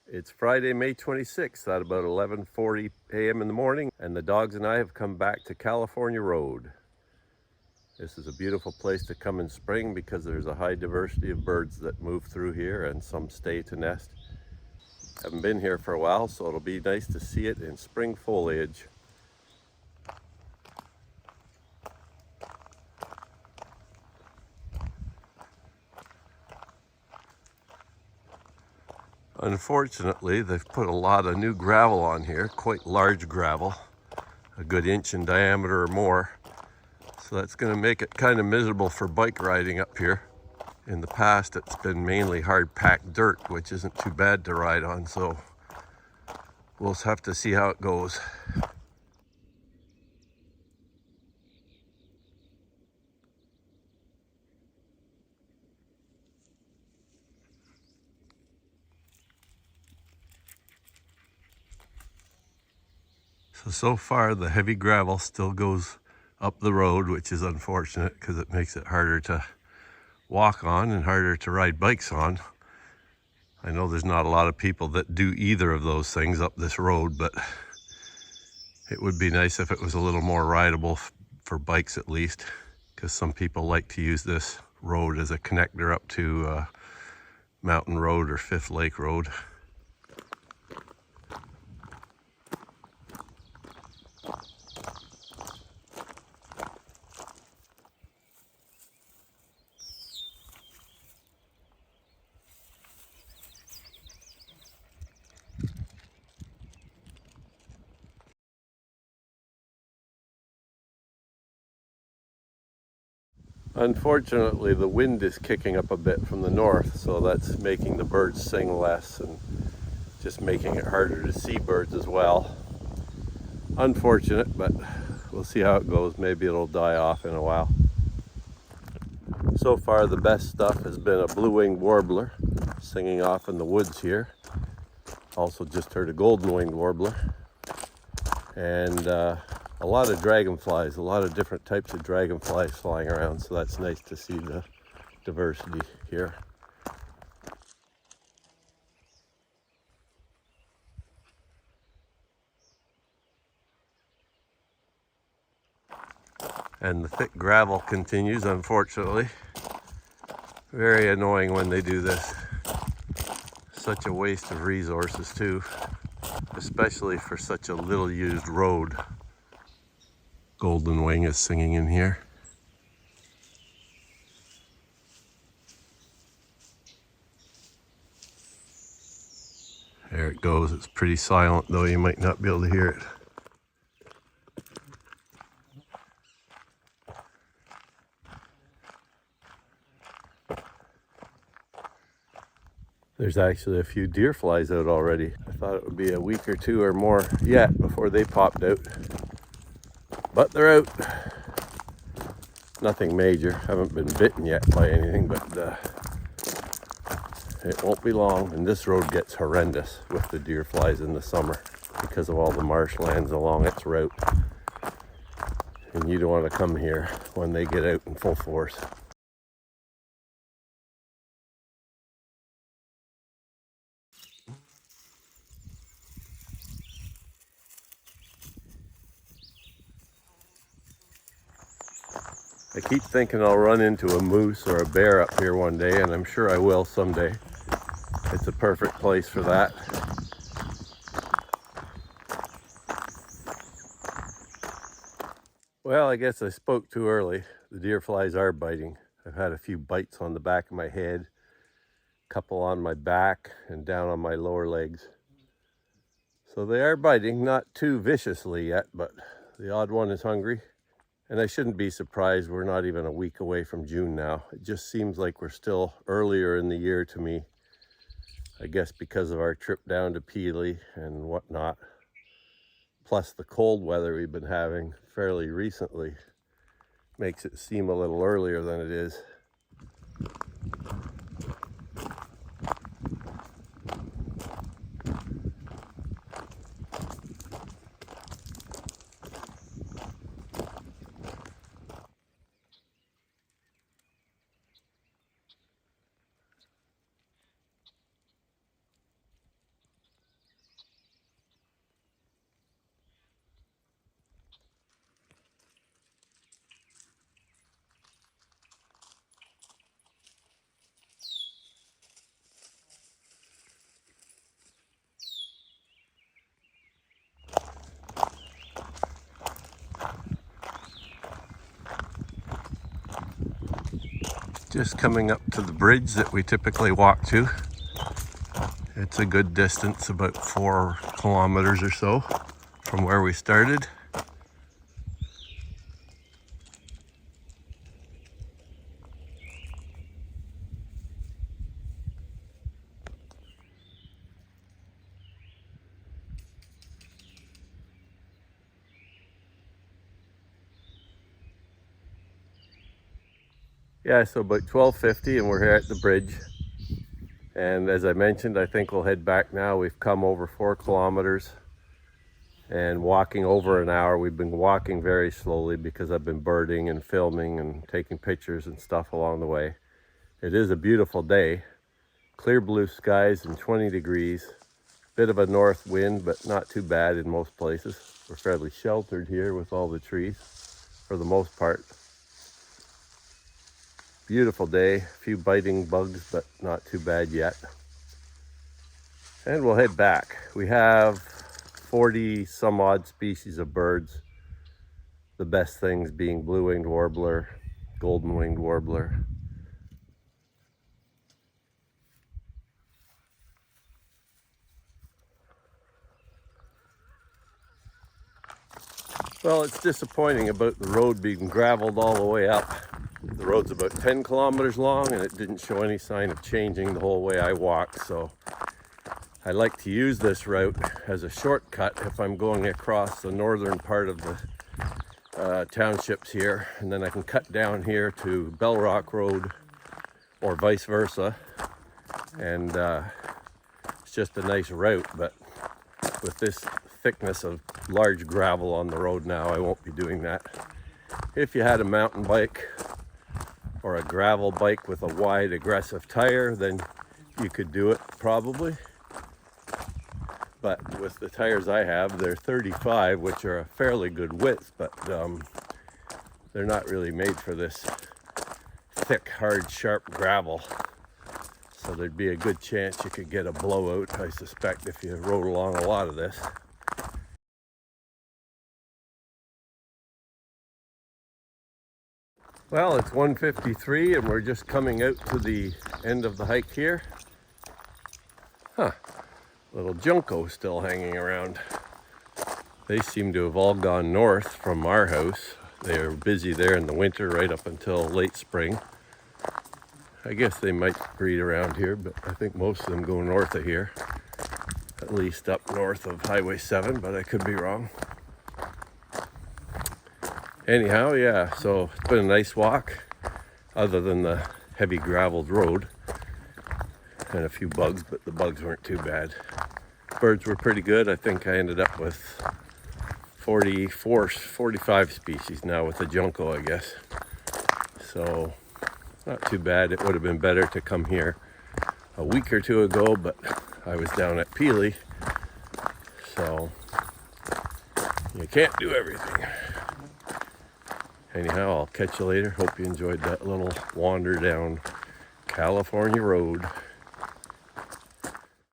It's Friday, May 26th at about 11:40 a.m. in the morning, and the dogs and I have come back to California Road. This is a beautiful place to come in spring because there's a high diversity of birds that move through here and some stay to nest. Haven't been here for a while, so it'll be nice to see it in spring foliage. Unfortunately, they've put a lot of new gravel on here, quite large gravel, a good inch in diameter or more. So that's going to make it kind of miserable for bike riding up here. In the past, it's been mainly hard packed dirt, which isn't too bad to ride on, so we'll have to see how it goes. So far the heavy gravel still goes up the road, which is unfortunate because it makes it harder to walk on and harder to ride bikes on. I know there's not a lot of people that do either of those things up this road, but it would be nice if it was a little more rideable for bikes at least, because some people like to use this road as a connector up to Mountain Road or Fifth Lake Road. Unfortunately, the wind is kicking up a bit from the north, so that's making the birds sing less and just making it harder to see birds as well. Unfortunate, but we'll see how it goes. Maybe it'll die off in a while. So far, the best stuff has been a blue-winged warbler singing off in the woods here. Also just heard a golden-winged warbler. And a lot of dragonflies, a lot of different types of dragonflies flying around, so that's nice to see the diversity here. And the thick gravel continues, unfortunately. Very annoying when they do this. Such a waste of resources too, especially for such a little used road. Golden Wing is singing in here. There it goes. It's pretty silent though, you might not be able to hear it. There's actually a few deer flies out already. I thought it would be a week or two or more yet before they popped out. But they're out. Nothing major. Haven't been bitten yet by anything, but it won't be long. And this road gets horrendous with the deer flies in the summer because of all the marshlands along its route. And you don't want to come here when they get out in full force. I keep thinking I'll run into a moose or a bear up here one day, and I'm sure I will someday. It's a perfect place for that. Well, I guess I spoke too early. The deer flies are biting. I've had a few bites on the back of my head, a couple on my back and down on my lower legs. So they are biting, not too viciously yet, but the odd one is hungry. And I shouldn't be surprised, we're not even a week away from June now. It just seems like we're still earlier in the year to me. I guess because of our trip down to Peely and whatnot. Plus the cold weather we've been having fairly recently makes it seem a little earlier than it is. Just coming up to the bridge that we typically walk to. It's a good distance, about 4 kilometers or so from where we started. Yeah, so about 12:50 and we're here at the bridge. And as I mentioned, I think we'll head back now. We've come over 4 kilometers and walking over an hour. We've been walking very slowly because I've been birding and filming and taking pictures and stuff along the way. It is a beautiful day. Clear blue skies and 20 degrees. Bit of a north wind, but not too bad in most places. We're fairly sheltered here with all the trees for the most part. Beautiful day, a few biting bugs, but not too bad yet. And we'll head back. We have 40 some odd species of birds. The best things being blue-winged warbler, golden-winged warbler. Well, it's disappointing about the road being graveled all the way up. The road's about 10 kilometers long and it didn't show any sign of changing the whole way I walked, so I like to use this route as a shortcut if I'm going across the northern part of the townships here, and then I can cut down here to Bell Rock Road or vice versa, and it's just a nice route. But with this thickness of large gravel on the road now, I won't be doing that. If you had a mountain bike or a gravel bike with a wide aggressive tire, then you could do it probably. But with the tires I have, they're 35, which are a fairly good width, but they're not really made for this thick, hard, sharp gravel. So there'd be a good chance you could get a blowout, I suspect, if you rode along a lot of this. Well, it's 1:53 and we're just coming out to the end of the hike here. Little junco still hanging around. They seem to have all gone north from our house. They are busy there in the winter right up until late spring. I guess they might breed around here, but I think most of them go north of here. At least up north of Highway 7, but I could be wrong. Anyhow, yeah, so it's been a nice walk, other than the heavy graveled road and a few bugs, but the bugs weren't too bad. Birds were pretty good. I think I ended up with 45 species now with the junco, I guess. So not too bad. It would have been better to come here a week or two ago, but I was down at Peely, so you can't do everything. Anyhow, I'll catch you later. Hope you enjoyed that little wander down California Road.